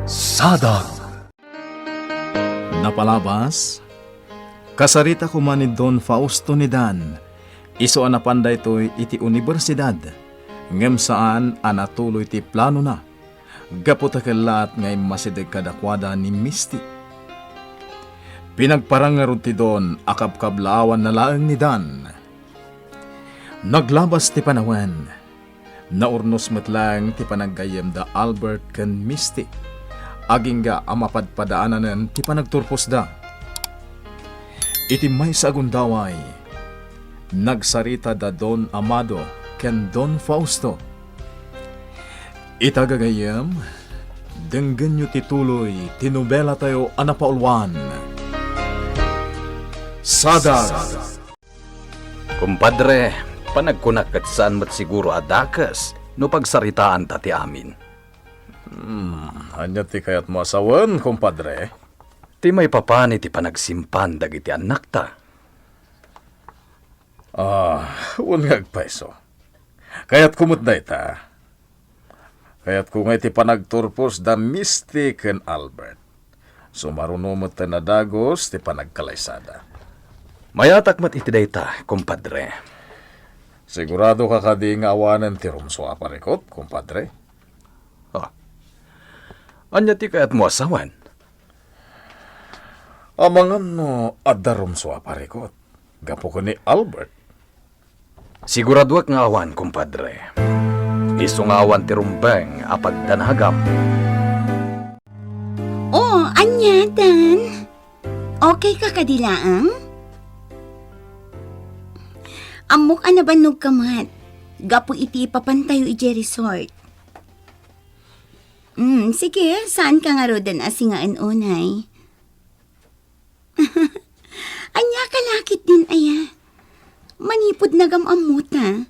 Sadag. Napalabas, kasarita ko man ni Don Fausto ni Dan, iso anapanday to'y iti universidad, ngem saan anatuloy ti plano na, gaputakelat ngay masidig kadakwada ni Misty. Pinagparangarod ti Don akabkablawan na laeng ni Dan. Naglabas ti panawen, naurnos metlang ti panaggayem da Albert ken Misty. Aging ga amapadpadaanan ti panagturpos da. Iti may sa agundaway, nagsarita da Don Amado ken Don Fausto. Itagagayam, denggan nyo tituloy, tinubela tayo anapaulwan. Sadag! Kumpadre, panagkunak kat saan mat siguro adakas no pagsaritaan tati amin. Hanya ti kayat mo asawan, kumpadre. Ti may papani ti panagsimpan dagiti anak ta. Unngag peso. Kayat kumot da ita. Kayat kung iti panagturpos da Misty ken Albert. Sumarunumot na dagos ti panagkalaysada. Mayatak mat iti dayta, kumpadre. Sigurado ka kadi nga awanan ti rumso aparikot, kumpadre. Anya ti kayat mo asawan? Amangan no adda rumso aparikot. Gapo ko ni Albert. Siguraduak nga awan, kumpadre. Iso nga awan ti rumbeng apag danhagam. Oh, anya, Dan? Okay ka kadilaang? Amok anabanog kamat. Gapo iti papantayo iti resort. Sige, saan ka nga rodan asingaan unay? Anya kalakit din aya. Manipod na gamamuta.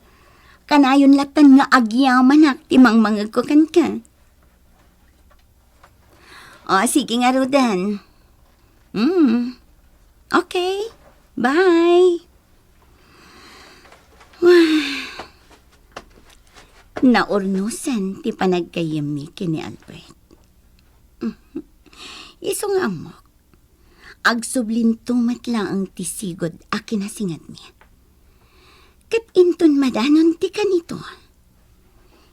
Kanayon latan nga agyamanak timang mga kukan ka. O, sige nga rodan. Okay, bye. Naurnusan ti panagkayami kini Albert. Iso nga amok. Agsublintumat lang ang tisigod akin nasingat niya. Kat inton madanon ti kanito.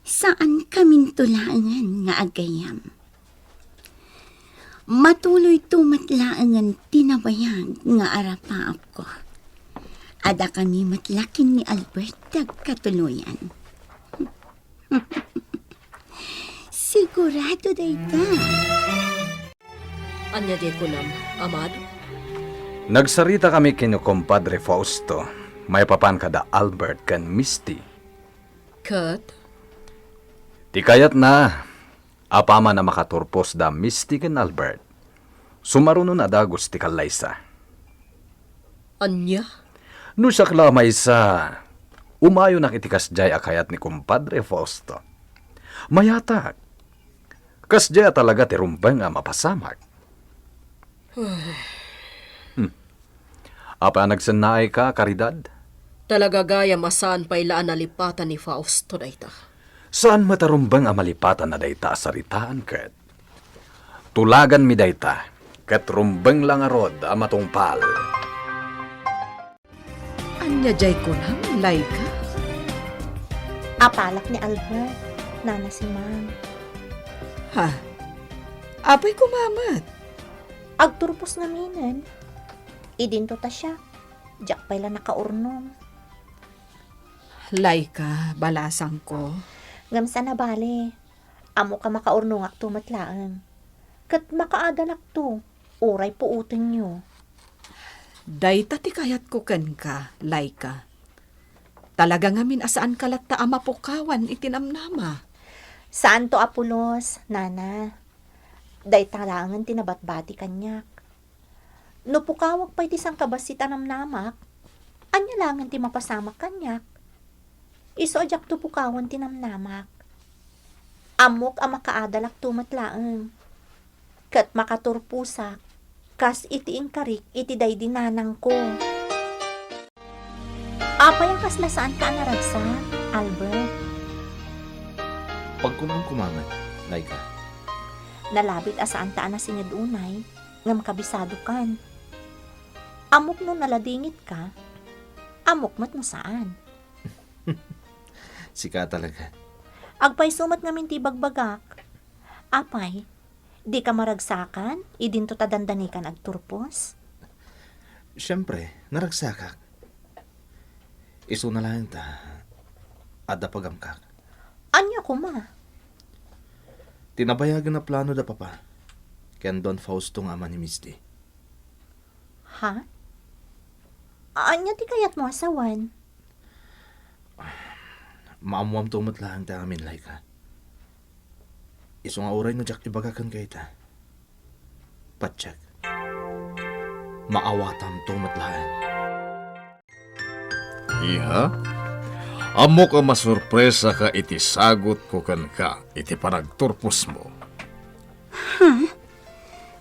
Saan kaming tulaangan nga agayam? Matuloy tumatlaangan tinabayang nga arapaap ko. Ada kami matlakin ni Albert dagkatuluyan. Sigurado dayta. Anya di ko nam, Amado? Nagsarita kami kino kumpadre Fausto. May papan kada Albert ken Misty. Kat? Ti kayat na, apama na makaturpos da Misty ken Albert. Sumaruno na dagos ti kalaysa. Anya? No siya klamay sa umayo nakitikas jay akayat ni kumpadre Fausto. Mayatak. Kas jay talaga ti rumbeng nga mapasamak. Apa nagsanay ka, Caridad? Talaga gaya masaan pa ilaan nalipatan ni Fausto dayta. Saan matarumbeng ang malipatan na dayta saritaan, ket? Tulagan mi dayta, ket rumbeng lang arod ang matungpal. Anya jay ko nam, Laika? Apalak ni Albert, nana si Mang. Ha? Apay kumamat. Agturpos nga minan. Idinto ta siya. Diyak pa ila nakaurnom. Laika, balasang ko. Gamsa na bale. Amo ka makaurnong ak tumatlaan. Kat makaadalak to. Uray po uteng nyo. Dayta ti kayat ko ken ka, Laika. Talaga ngamin asaan kalat ta ama pukawan itinamnama. Saan to Apulos, nana? Day talangan tinabatbati kanyak. No pukawag pa iti sang kabas si tanamnamak, anya langan ti mapasamak kanyak. Iso ajak to pukawan tinamnamak. Amok ang makaadalak tumatlaang. Kat makaturpusak, kas iti ingkarik iti day dinanang ko. Apay ang kas nasaan ka naragsak, Albert? Pagkunong kumamat, Laika. Nalabit asaan taan na sinyad unay, ngam kabisado kan. Amok no naladingit ka, amok mat no saan. Sika talaga. Agpay sumat ngamin ti bagbagak. Apay, di ka maragsakan, idin to tadandanikan agturpos. Siyempre, naragsakak. Iso na lang ta. Ada pagamkak. Anya ko ma? Tinabayagan na plano da papa. Ken Don Fausto nga ama ni Misty. Ha? Anya ti kayat mo asawan? Maamuam tumat lang ta amin Laika. Iso nga oray no jak ibagakan kay ta. Patsak. Maawatam tumat lang. Iha, amo ka masurpresa ka iti sagot ko kan ka, iti panagturpos mo.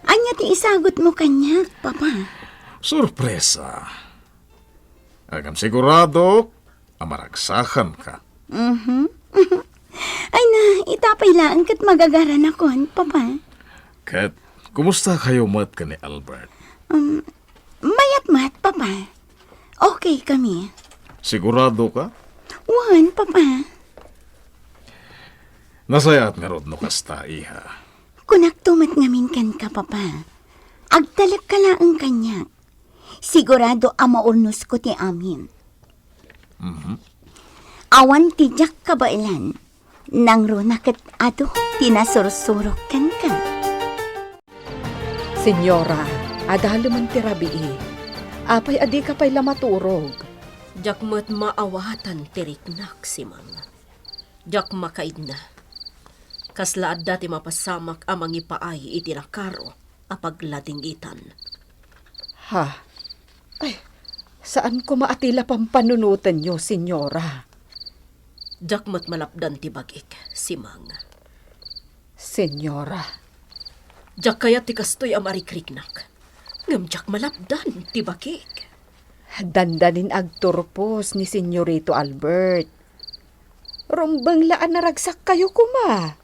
Anya ti isagot mo kanya, papa. Surpresa. Agam sigurado, amaragsakan ka. Ay na, itapay lang kat magagaran akon, papa. Kat, kumusta kayo mat ka ni Albert? Mayat-mat, papa. Okay kami. Sigurado ka? Wan, papa. Nasaya at merod no kasta, iha. Kunak tumat ngamin kan ka, papa. Agtalak ka lang kanya. Sigurado amaurnos ko ti amin. Awan ti jak kabailan. Nang runakat ato, tinasursurok kan ka. Senyora, adalo man ti rabii. Apay adi ka pa'y lamaturog. Jak mat maawatan tiriknak si Mang. Jak makaid na. Kaslaad dati mapasamak amang ipaay itirakaro apagladingitan. Ha? Ay, saan ko maatila pang panunutan nyo, senyora? Jak mat malapdan ti bagik si Mang. Senyora, Jak kaya ti kastoy amarikriknak. Ngam jak malapdan ti bagik. dandanin agturpos ni Senyorito Albert. Rumbang laan naragsak kayo kuma.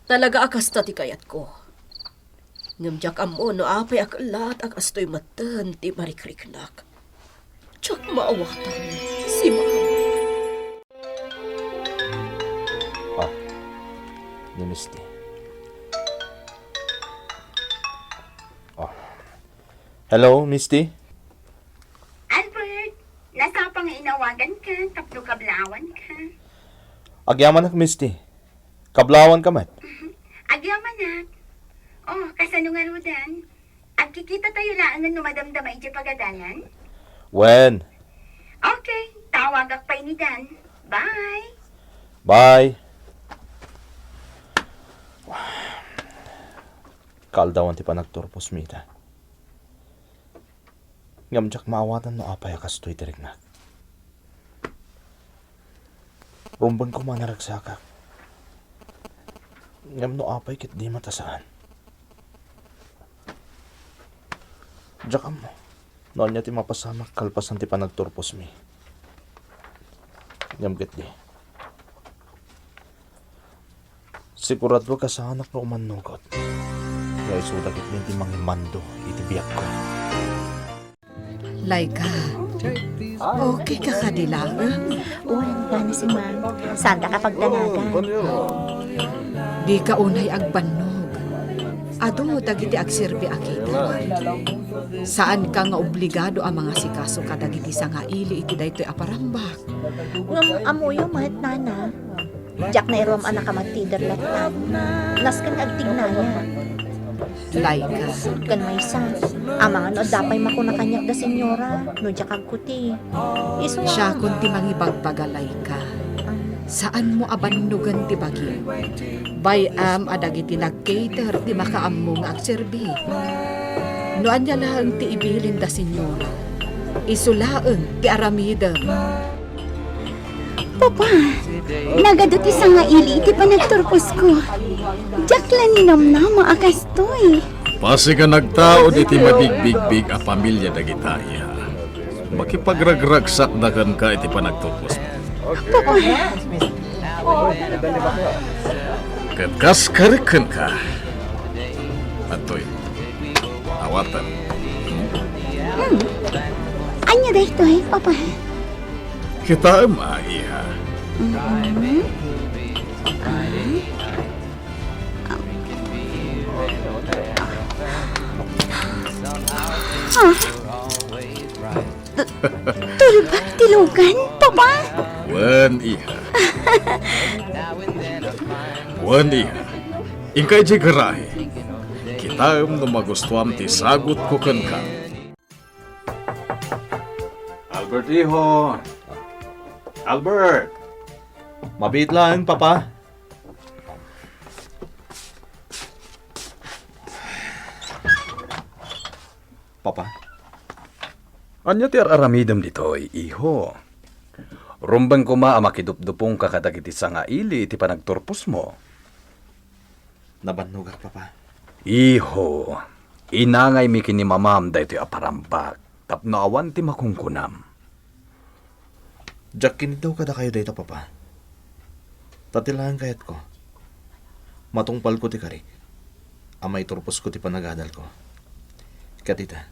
Talaga akasta ti kayat ko. Ngam jak amo no apay akalat ak astoy matan ti marikriknak. Jak maawatan si Mang. Ni Misty. Hello, Misty? Albert, nasa pang inawagan ka, tapno kablawan ka. Agyaman ak, Misty. Kablawan ka man. Agyaman na. Oh, kasano nga rudan? Agkikita tayo lang ang numadamdama iti pagadalan? When? Okay, tawagak pa ni Dan. Bye! Bye. Kaldawan ti panagturpos mita. Ngamjak maawatan no apay akastoy tirignak. Rumbang ko manaragsakak. Ngam no apay kit di matasaan. Jakam mo. Noon niya ti mapasamak kalpasan ti panagturpos mi. Ngam kit di. Sigurado ka sa anak na umanugot. Kaya isudagit minti mangimando iti biyak ko. Laika, okay ka kadilang? Walang ka na si Mang. Saan ka pagdanagan? Di ka unay agbannog. Ado dagiti agserbi akita. Saan ka nga obligado ang mga sikaso ka dagiti sa nga ili iti daytoy aparambak. Ngam amuyo mat nana. Jak na irom anak ka magtiderlatan. Naskan agtignaya. Laika, Kan may isa. Amang ano dapay makuna kanyak da senyora. No jak agkuti. Iso siya kun ti mangibagpagalay ka. Saan mo abannugan ti bagi? Bayam adagiti nag-cater ti makaammo nga agserbi. No anya lang ti ibilin da senyora. Isulaeng ti aramidem. Papa, nagadot isa nga ili iti panagturpos ko. Jakla ni namnama akastoy. Pasi ka nagtao iti mabigbigbig a pamilya dagitaya. Makipagragragsak na kan ka iti panagturpos mo. Papa, Kat kas karikan ka, Atoy, awatan. Anya dito ay, Papa. Kita iha. Tulbag tilugan, Papa. Wan iha. Wan iha. Ingkay di garahe. Kita no magustuhan ti sagot ko kan ka. Albert Iho! Albert! Mabit lang, Papa. Papa, Anya ti aramidam ditoy, iho. Rumbang kuma makidupdupong kakadagiti sa nga ili iti panagturpos mo. nabanugak, Papa. Iho, inangay mi kini mamam daytoy aparambak, tapno awan ti makungkunam. Jack, daw kada kayo dito, Papa. Tatilahan kayat ko. Matungpal ko ti karik. Amay turpos ko ti panagadal ko. Katita,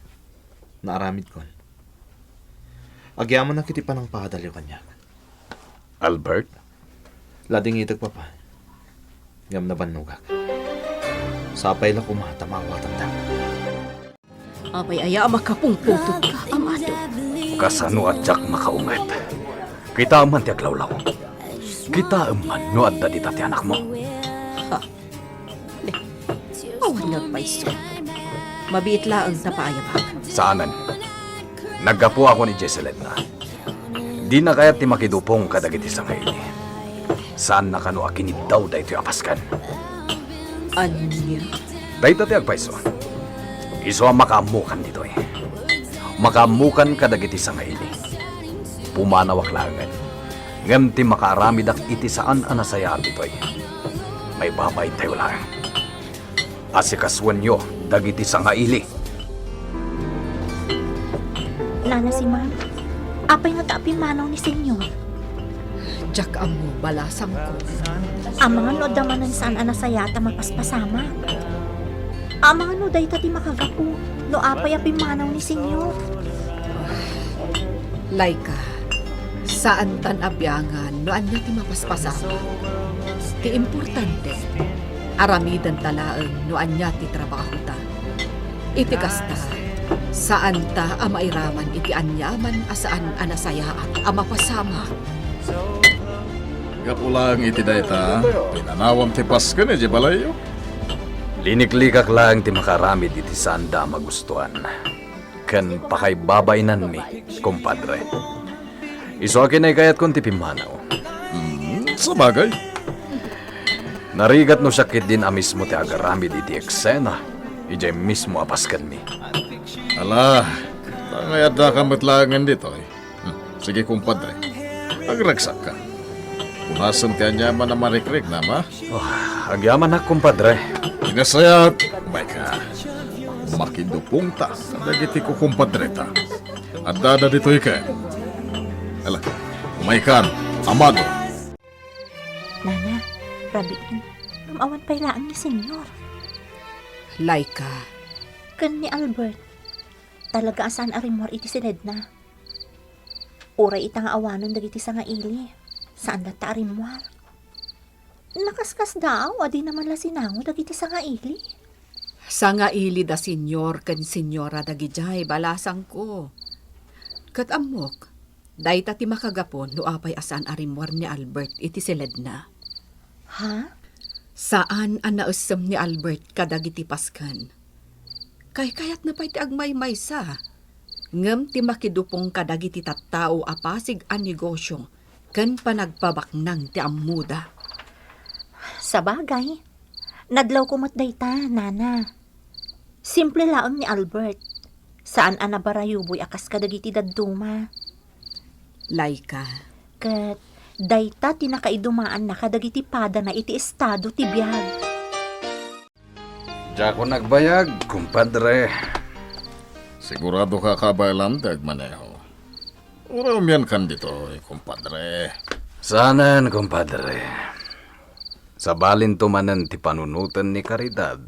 naaramid kon. Agyaman na kiti pa ng padalyo kanya. Albert? Lading itag, Papa. Ngam na banugak. Sapay lang kumatamawatan da. Apay aya makapungputog ka, amado. Kasano at jak makaungat. Kita man ti aglawlaw. Kita man no adda di ti anak mo. Awan nagpaiso. Mabiit laang sa paayabag. Saanan? Naggapo ako ni Jesselet na. Di na kaya ti makidupong kadagiti sa ngayon. Saan na kano akinid daw dahito apaskan? Anya? Dahito ti agpaiso. Iso ang makaamukan dito eh. Makaamukan kadagiti sa ngayon. Pumanawak langan. Ngam ti makaaramidak iti saan anasayaan dito eh. May babay tayo lang. Asikaswan nyo dagiti sa ngaili. Nana si ma'am, apay nga taapi manaw ni senyor. Jack amo balasang ko. Ang mga no damanan saan anasayata magpaspasama. Ang mga no day tati makagapu, no apay api manaw ni senyor. Laika, saan tan abyangan no anya ti mapaspasama. Ti importante, aramidan talaeng no anya ti trabaho ta. Iti kasta, saan ta amairaman iti anyaman asaan anasayaan amapasama. Gapulang iti dayta, pinanawam ti Pasko ni Jibalayo. Liniklikak lang ti makaramid iti sanda magustuhan. Ken pakay babaynan mi, kumpadre. Iso akin ay kayat kon ti pimanaw. Sa bagay. Narigat no sakit din amismo ti agaramid iti eksena. Ijay mismo apaskan mi. Ala, tangayad na kamatlangan dito eh. Sige kumpadre, agragsak ka. Punasan ti anyaman na marikrik na ma. Agyaman na kumpadre. Inasayat, may ka. Makidupong ta, dagiti ko kumpadreta. At dada dito ikaw. Ala, umaikan, amado. Nana, rabiin, mamawan pa'y laang ni senyor. Laika, Kan ni Albert, talaga asan arimor iti sined na. Uray itang awanon dagiti sa nga ili. Saan data arimor? Nakaskas daw, adi naman la sinango dagiti sa nga ili. sa nga ili da senyor ken senyora dagijay balasang ko. Kat amok, dayta ti makagapon no apay asan arimwar ni Albert iti siledna. Ha? Saan ang nausam ni Albert kadagiti paskan? Kay kayat na pa'y ti agmay sa. Ngem ti makidupong kadagiti tattao apasig an negosyo ken panagpabaknang ti ammuda. Sa bagay, nadlaw ko matdayta, Nana. Simple laon ni Albert. Saan anabarayuboy akas kadagiti dadduma. Laika, Kat dayta tinakaidumaan na kadagiti pada na iti estado ti biyag. Diyan nagbayag, kumpadre. Sigurado ka kabaylan maneho. Uram yan kan dito, kumpadre. Sanan, kumpadre. Sa balin tumanan ti panunutan ni Caridad,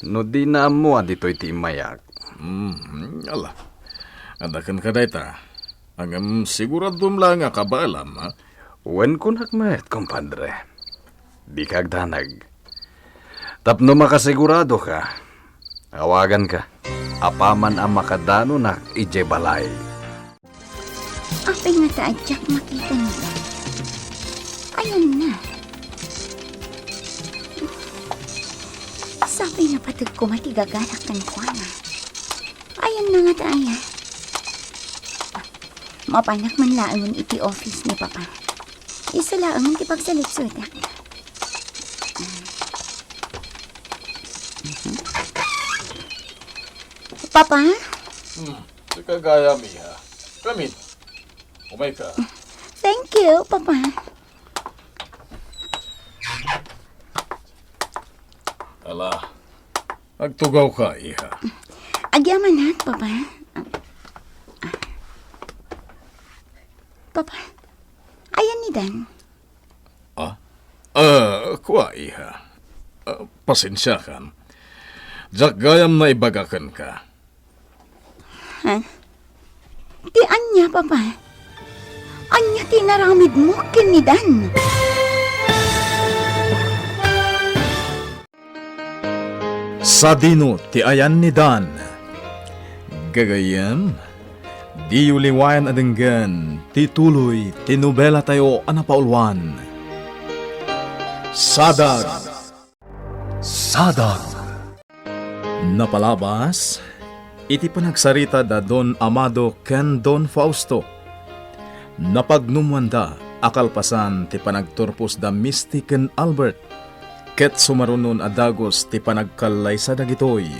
No di na mo dito'y ti mayak. Ala. Adakan ka dayta. Angam siguradum lang nga kabaalam, ha? Wen kun hakmet, kompadre. Di kag danag. Tapno makasigurado ka. Awagan ka. Apaman ang makadano na ije balay. Apay nga taadyak makita nila. Ayan na. Sabi na patag ko matigagarak kan ko na. Ayan na nga taaya. Mapanak man laangon iti office ni Papa. Isa laangon ti pagsalit-sudak. Papa? Si kagaya, Miha. Kamit. Umay ka. Thank you, Papa. Ala. Agtugaw ka, Iha. Agyaman na, Papa. Papa, ayan ni Dan. Kuha, Iha. Pasensya ka. Jak gayam na ibagakan ka. Ti anya, Papa. Anya tinaramid mo kin ni Dan. Sa dino ti ayan ni Dan. Gagayam, di uliwayan adenggan, ti tuloy, ti nobela tayo anapaulwan. Sadag. Sadag. Napalabas, iti panagsarita da Don Amado ken Don Fausto. Napagnumwanda, akalpasan ti panagturpos da Misty ken Albert. Ket sumarunon adagos ti panagkalay sa dagitoy.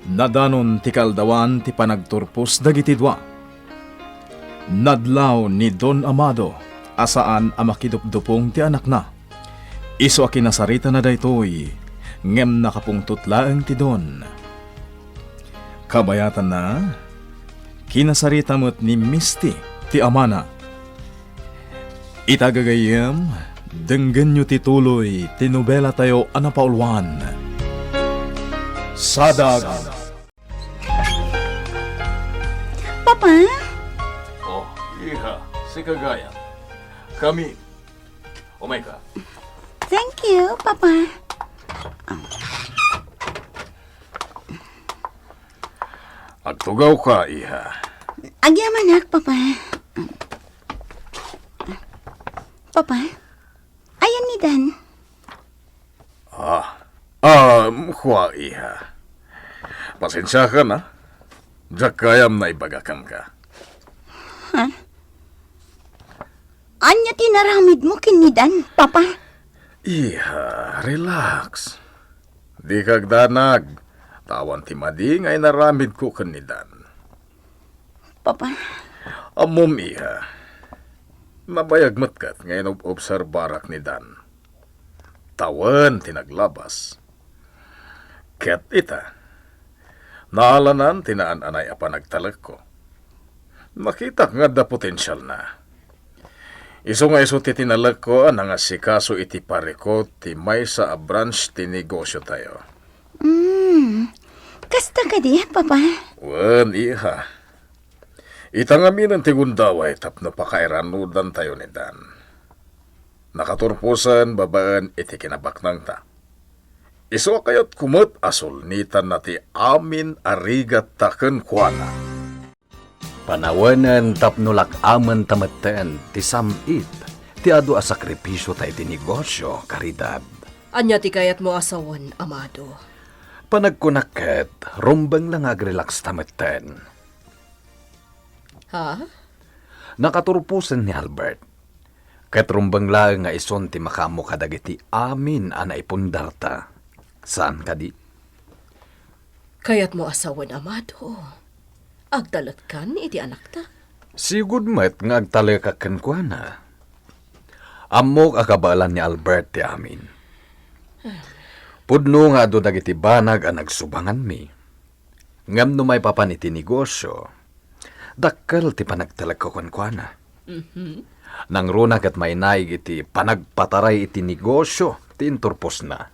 Nadanon ti kaldawan ti panagturpos dagiti dua. Nadlaw ni Don Amado asaan a makidupdupong ti anak na. Iso a kinasarita na daytoy ngem nakapungtot laeng ti Don. Kabayatan na kinasarita met ni Misty ti amana. Itagagayem denggen nyo tituloy, tinobela tayo anapaulwan. Sadag. Papa? Oh, Iha, si kagaya. Kami. Umay ka. Thank you, Papa. Agtugaw ka, Iha. Agyamanak, Papa. Papa? Ayan ni Dan. Kuha, Iha. Pasensya ka na. Jak kayam na ibagakan ka. Anya tinaramid mo kin ni Dan, Papa? Iha, relax. Di kag danag. Tawan ti mading ay naramid ko kanidan. Papa? Amom, Iha. Nabayag matkat ngayon obserbarak ni Dan. Tawan tinaglabas. Ket ita. Naalanan tinaan-anay apa nagtalag ko. Makita nga da potensyal na. Iso nga iso ti tinalag ko nga si kaso iti pare ko ti may sa branch ti negosyo tayo. Kasta ka di, Papa? Wen, Iha. Itangaminan ti gundaway tapno pakairanudan tayo ni Dan. Nakaturpusan babaan iti kinabaknang ta. Iso kayot kumot asol nitan na ti amin arigat taken kuana. Panawanan tapnulak aman tamaten ti samit. Ti adu a sakripisyo tayo ti negosyo, karidad. Anya ti kayat mo asawan, Amado. Panagkunaket, rumbang lang agrelax tamaten. Ha? Nakaturpusan ni Albert. Ket rumbang lang nga ison ti makamo kadagiti amin ana ipundarta. Saan ka di? Kayat mo asawan, Amado. Agdalat kan iti anak ta. Sigud met nga agtalakaken ko na. Amok akabalan ni Albert ti amin. Pudno nga do dagiti banag ang nagsubangan mi. Ngam no may papan iti negosyo, dakkel ti panagtalakaken ko na. Nang runak at may naig iti panagpataray iti negosyo, ti inturpos na.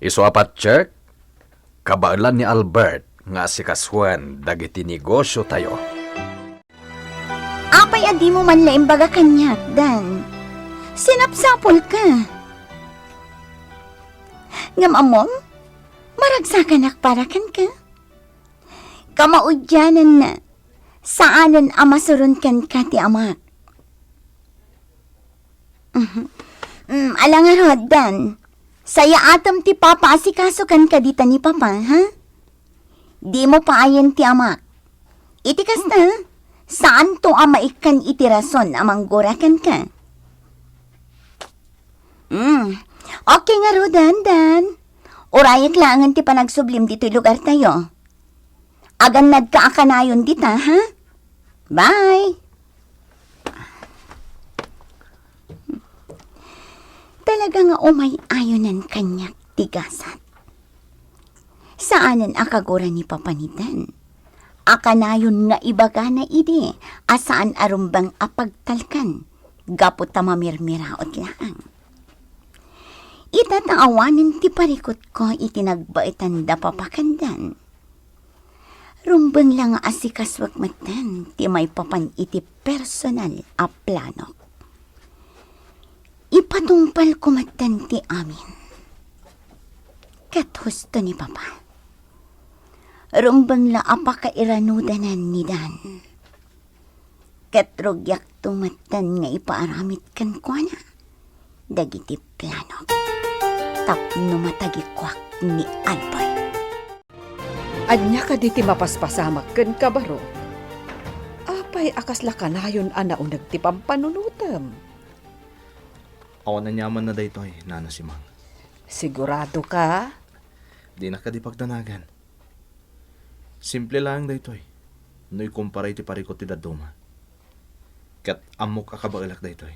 Iso apat check, kabailan ni Albert nga si Kaswan dagiti negosyo tayo. Apay adi mo man laing baga kanyak, Dan. Sinapsapol ka. Ngam amom, maragsakan akparakan ka. Kamaudyanan na, saanan amasurun kan ka ti amak. Alang nga Dan, saya atam ti papa asikasukan ka dita ni papa, ha? Di mo paayan ti amak. Iti kasta, saan to ama ikan iti rason amang gorakan ka? Okay nga ro, Dan. Urayak langan ti panagsublim dito lugar tayo. Agan nagkaakanayon dita, ha? Bye! Talaga nga umay ayonan kanyak tigasan. Saanan akagura ni papanitan? Akanayon nga ibaga na idi, asaan arumbang apagtalkan, gapot ta mamirmiraot laang. Itataawanin ti parikot ko itinagbaitan da papakandan. Rumbang lang asikaswag matan, ti may papan iti personal a plano. Ipatungpal ko matan ti amin. Kat husto ni papa. Rumbang la apakairanudanan ni Dan. Kat rugyak tumatan nga ipaaramit kan kwa na. Dagiti plano. Tapno matagikwak ni Albert. Anya ka diti mapaspasamak ken kabaro. Apay akas lakanayon anaunag ti pampanunutem. Awan na nyaman na daytoy, Nana si Mang. Sigurado ka? Di na ka di pagdanagan. Simple lang daytoy. No'y kumparay ti parikot ti daduma. Kat amok akabailak daytoy.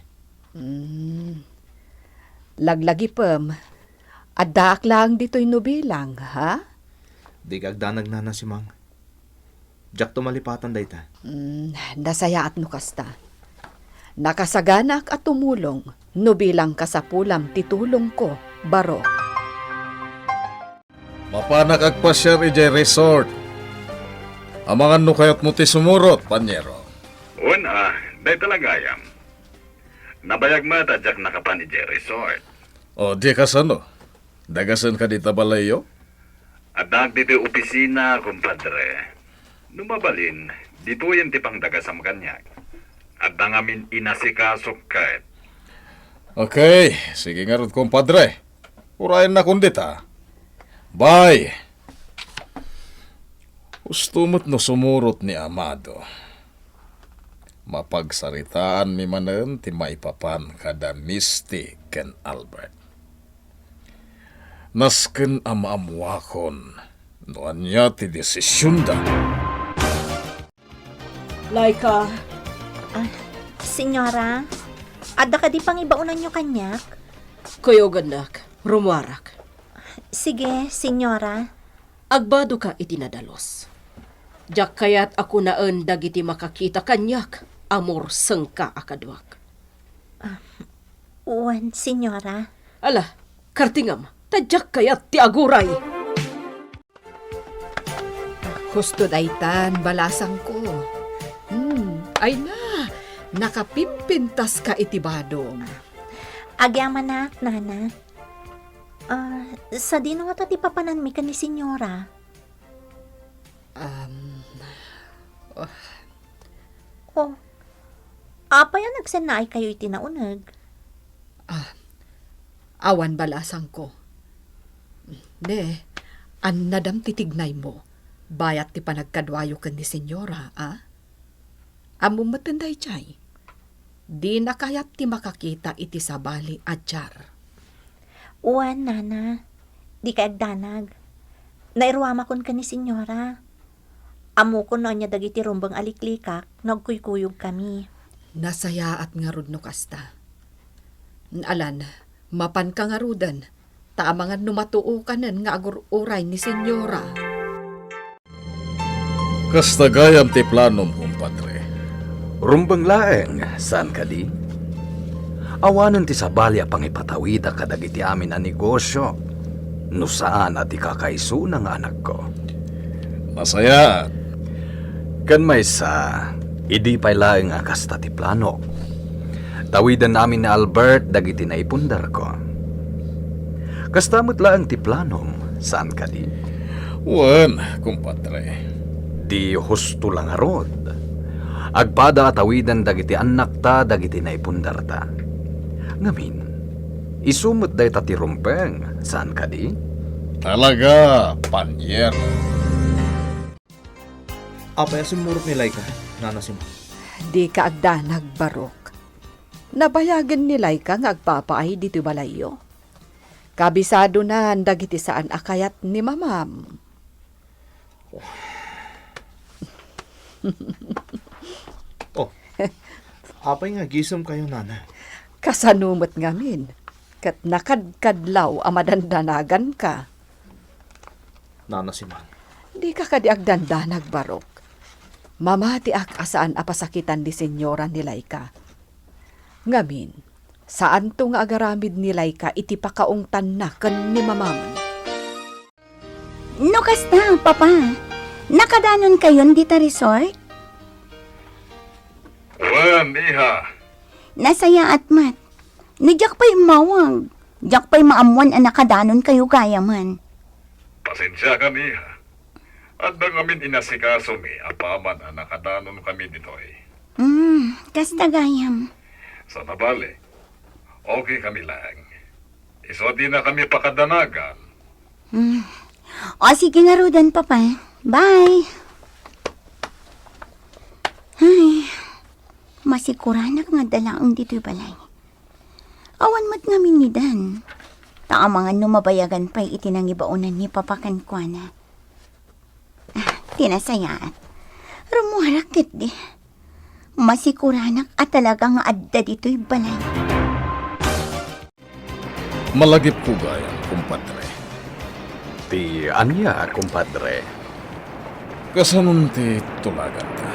Laglagi pem. Adak lang dito'y nubilang, ha? Di kagdanag Nana si Mang. Jak tumalipatan dayta. Nasaya at nukasta. Nakasaganak at tumulong, nubilang kasapulam titulong ko, baro. Mapanak agpasyar ijay resort. Amangan no kayat mo ti sumurot, panyero. Una, day talagayam. Nabayag mata jak nakapan ije resort. O di kasano? Dagasan ka di tabalayo? At dito opisina, kumpadre. Numabalin, dito yung tipang dagasam kanyak. At nangamin inasikasok kahit. Okay, sige nga rin kompadre. Urayan na kundita. Bye! Ustumot no sumurot ni Amado. Mapagsaritaan mi manen ti maipapan kada Misty ken Albert. Nasken amamwakon noan niya ti desisyon da. Laika, Senyora, adda ka di pang ibaunan nyo kanyak? kuyoganak, rumwarak. Sige, senyora. Agbado ka itinadalos. Jak kayat ako naan dagiti makakita kanyak, amor sengka akadwak. Uwan, senyora. Ala, kartingam, tadyak kayat ti aguray. Husto daytan, balasang ko. Ay na, nakapimpintas ka itibadong. Agyaman na, Nana. Sa dino nga tati papanan mi ka ni senyora. Oh, apa yan nagsanay kayo itinaunag? Awan balasang ko. Ne, an nadam titignay mo. Bayat ti panagkadwayo ka ni senyora, Amo matenday chay. Di na kayat ti makakita iti sabali adyar. Uwan, Nana. Di ka agdanag. Nairuama kon ka ni senyora. Amo ko no niya dagiti rumbang aliklikak, nagkuykuyog kami. Nasaya at nga rod no kasta. Alan, mapan ka nga rudan. Taamangan numatuo kanan nga agururay ni senyora. Kastagayam ti planom, kumpadre. Rumbang laeng, saan ka di? Awanan ti sabali apang ipatawida kadagiti amin a negosyo. No saan at ikakaiso ng anak ko. Masaya. Kan may sa, idi pa'y laing akas ti plano. Tawidan namin ni Albert dagiti na ipundar ko. Kastamot lang ti planom, saan ka di? Wan, kumpadre. Di husto lang arod. Agpada atawidan dagiti anak ta dagiti na ipundar ta. Ngamin, isumot day ta ti rumpeng, saan ka di? Talaga, panyer. Apay simurot ni Laika, Nana Simang. Di ka agda nagbarok. Nabayagan ni Laika nga agpapaay dito balayo. Kabisado na dagiti saan akayat ni mamam. Oh, apay nga gisam kayo, Nana. Kasanumot ngamin. Kat nakadkadlaw amadandanagan ka. Nana Simang. Di ka kadi agdandanag barok. Mamati ak asaan apasakitan di senyora ni Laika. Ngamin, saan to nga agaramid ni Laika iti pakaungtan na ken ni mamam. No kasta, papa. Nakadanon kayon dita resort? Wan, iha. Nasaya at mat. Nijak pa'y mawag. Jak pa'y maamuan ang nakadanon kayo gaya man. Pasensya kami, iha. At bang amin inasikaso mi, apaman ang nakadanon kami ditoy. Kasta gayam. Sa nabali, okay kami lang. Iso di na kami pakadanagan. O sige nga Rodan, papa. Bye. Ay, masikuranak nga dalaang dito'y balay. Awan mat nga minidan. Taamangan no mabayagan pa'y itinangibaunan ni papakan kwa na. Tinasayaan. Rumuharakit di. Masikuranak at talaga nga adda dito'y balay. Malagip ko gaya, kumpadre. Ti anya, kumpadre. Kasanun ti tulagan ka.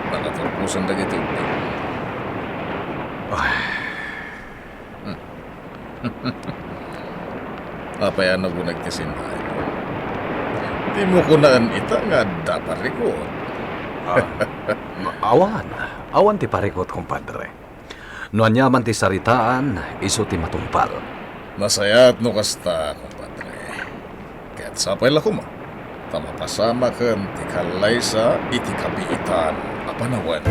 Nakatulpusan na giti ubing. Apay ano ko nagkasinay. Di mo ko naan ita nga daparikot. Awan ti parikot, kumpadre. No anyaman ti saritaan, iso ti matumpal. Masaya at no kasta, kumpadre. Kaya't sapay la kuma. Tamapasama kan ti kalay sa iti kabiitan a panawan.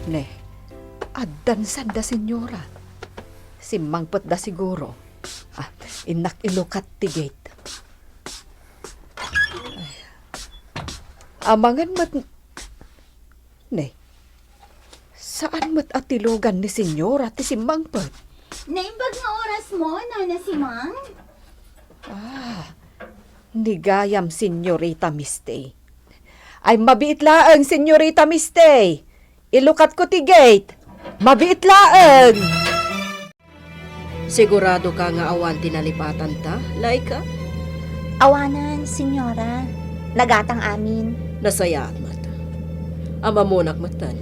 Ne, addan sanda senyora. Simangpot da siguro. Inak ilukat ti gate. Amangan mat... Ne, saan mat atilugan ni senyora ti simangpot? Naimbag nga oras mo, Nana Simang? Nigayam, Senyorita Mistay. Ay, mabiit laang, Senyorita Mistay. Ilukat ko ti gate. Mabiit laang. Sigurado ka nga awan tinalipatan ta, Laika? Awanan, senyora. Nagatang amin. Nasaya at mata. Ama mo matan.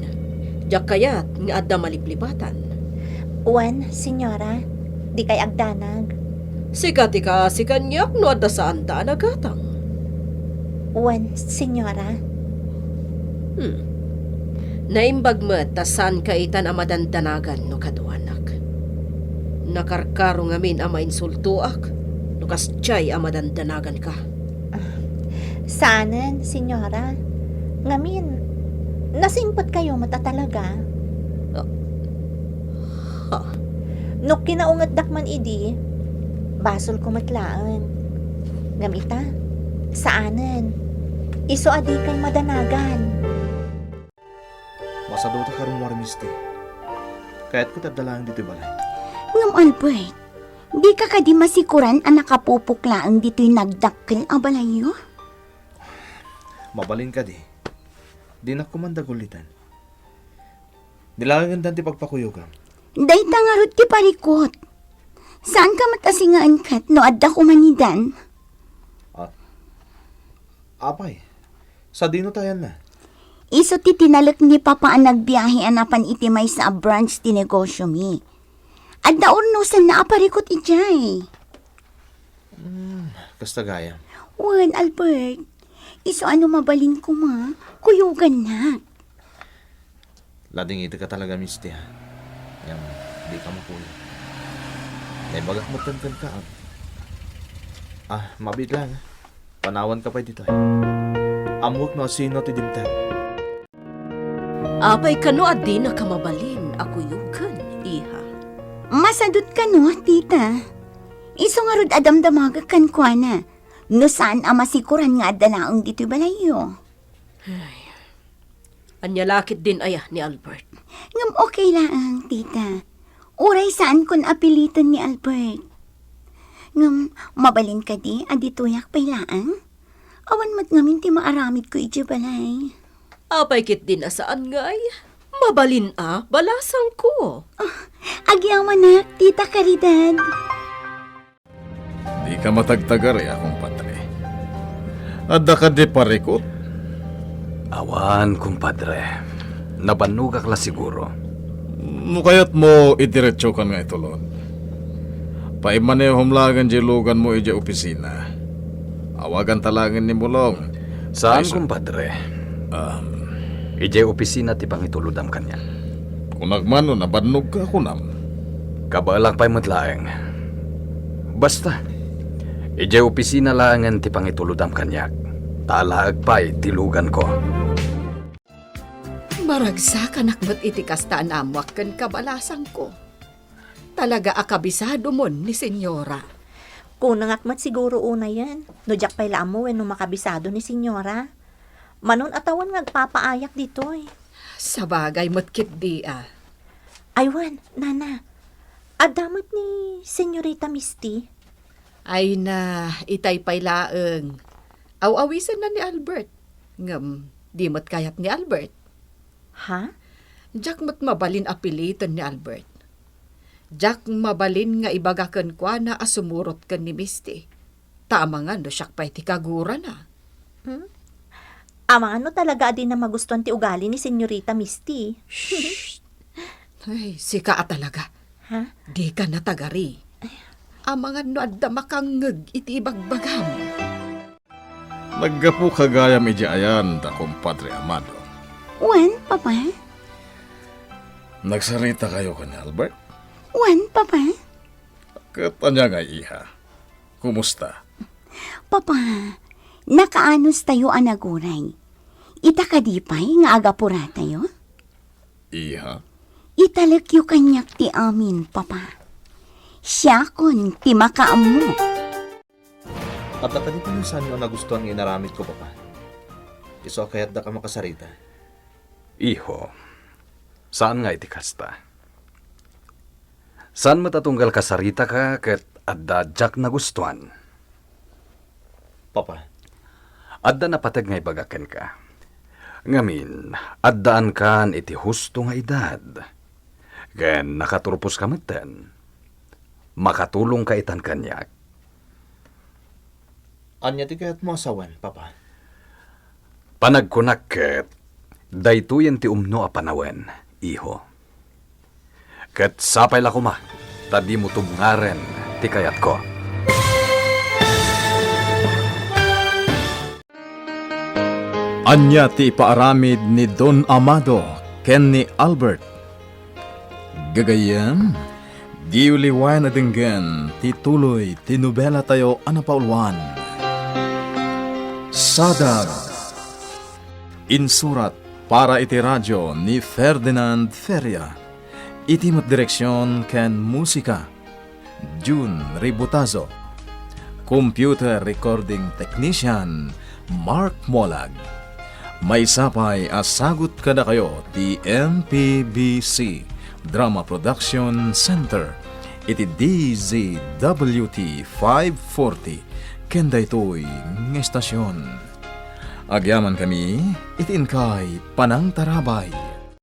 Diyak kayat nga adda maliplipatan. Uwan, senyora. Di kay agdanag. Sikati ka si kanyak no adda saan ta nagatang. Uwan, senyora. Naimbag mo tasan kaitan ang madandanagan no kaduanak. Nakarkaro ngamin ang mainsultuak no kastyay ang madandanagan ka. Saanan, senyora. Ngamin, nasingpot kayo mata talaga. No kinaungat dakman idi, basol ko matlaan. Gamita, saanan, iso adi kay madanagan. Masado ta karong warmisti. Kaya't ko tadalang dito balay. Ngam Albert, di ka kadi masikuran ang nakapupuklaan dito'y nagdakkel a balayo? Mabalin ka di. Di na kumandagulitan. Nilangan ti pagpakuyugan. Day tangarot ti parikot. Saan ka matasingaan kat no adda kumanidan? Apay, sa dino tayan na. Iso ti tinalak ni Papa ang nagbiyahe anapan iti may sa branch ti negosyo mi. At naurnusan na aparikot ijay. Kasta gaya. Wan, Albert. Iso ano mabalin ko ma? Kuyugan na. Lading ito ka talaga, misti ha. Yang di ka makulo. Ay bagak mo tantan ka. Mabit lang. Panawan ka pa dito. Amok no sino ti dimtan. Apay kano adi na kamabalin ako yukan, iha. Masadot ka no, tita. Iso nga rod adamdamaga kan kwa na. No saan masikuran nga adalaang dito balayo. Anyalakit din ayah ni Albert. Ngam okay lang, tita. Uray saan kun apilitan ni Albert. Ngam mabalin ka di, adituyak pailaan. Awan mat ngamin ti maaramid ko iti balay. Apay kit din asaan ngay. Mabalin balasang ko. Agyaman na, tita Caridad. Di ka matagtagari akong patre. Adda ka di parikot. Awan, kumpadre. Nabanugak la siguro. Mukayat mo idiretso kan nga itulod. Paimane humlagan di lugan mo iji opisina. Awagan talagan ni Mulong. Saan, kumpadre? Ije opisina ti pangituludam kanya. Kung nagmano nabannog ka kunam. Kabalak pa'y matlaeng. Basta, ije opisina langan ti pangituludam kanyak. Talaag pa'y tilugan ko. Maragsak anak ba't iti kastaan amwak kan kabalasang ko. Talaga akabisado mon ni senyora. Kunang akmat siguro una yan. No jak pa'y lamo no makabisado ni senyora. Manon atawan ngagpapaayak dito eh. Sa bagay matkit di Aywan, nana. Adamot ni Senyorita Misty. Ay na, itay pay laeng. Aw-awisan na ni Albert. Ngam, di mat kayat ni Albert. Ha? Jack mat mabalin apilitan ni Albert. Jack mabalin nga ibagakan kwa na asumurot kan ni Misty. Tama nga no siyak pa'y tikagura na. Amang ano talaga din na magustuhan ti ugali ni Senyorita Misty. Ay, sika talaga. Ha? Di ka natagari. Amang ano adda makangeg iti ibagbagam. Naggapu kagayam iji ayan da kumpadre Amado. Wan, Papa? Nagsarita kayo ka ni Albert? Wan, Papa? Katanya nga iha. Kumusta? Papa, nakaanos tayo anaguray. Ita kadipay nga agapura tayo? Iha? Italak yu kanyak ti amin, Papa. Siya kon ti makaam mo. At dito na saan yung nagustuhan ng inaramit ko, Papa. Iso kaya't da ka makasarita. Iho, saan nga iti kasta? Saan matatunggal kasarita ka ket adda jak nagustuhan? Papa, Adda napatag nga ibagaken ka. Ngamin, addaan kan iti husto nga edad. Ken nakaturpos ka meten. Makatulong ka itan kanyak. anya ti kaya't mo asawan, Papa. Panagkunak ket, daytoyen ti umno a panawen, iho. Ket sapay la kuma, tadi mo tubngaren ti kayat ko. Anya ti ipaaramid ni Don Amado ken ni Albert. Gagayem, di uliwan na dinggan ti tuloy ti nobela tayo anapaulwan. Sadag. Insurat para iti radyo ni Ferdinand Feria. Iti direksyon ken musika. June Ributazo. Computer recording technician Mark Molag. May sapay asagot kada kayo ti MPBC Drama Production Center iti DZWT 540 kenda ito'y ng estasyon. Agyaman kami iti inkay Panang Tarabay.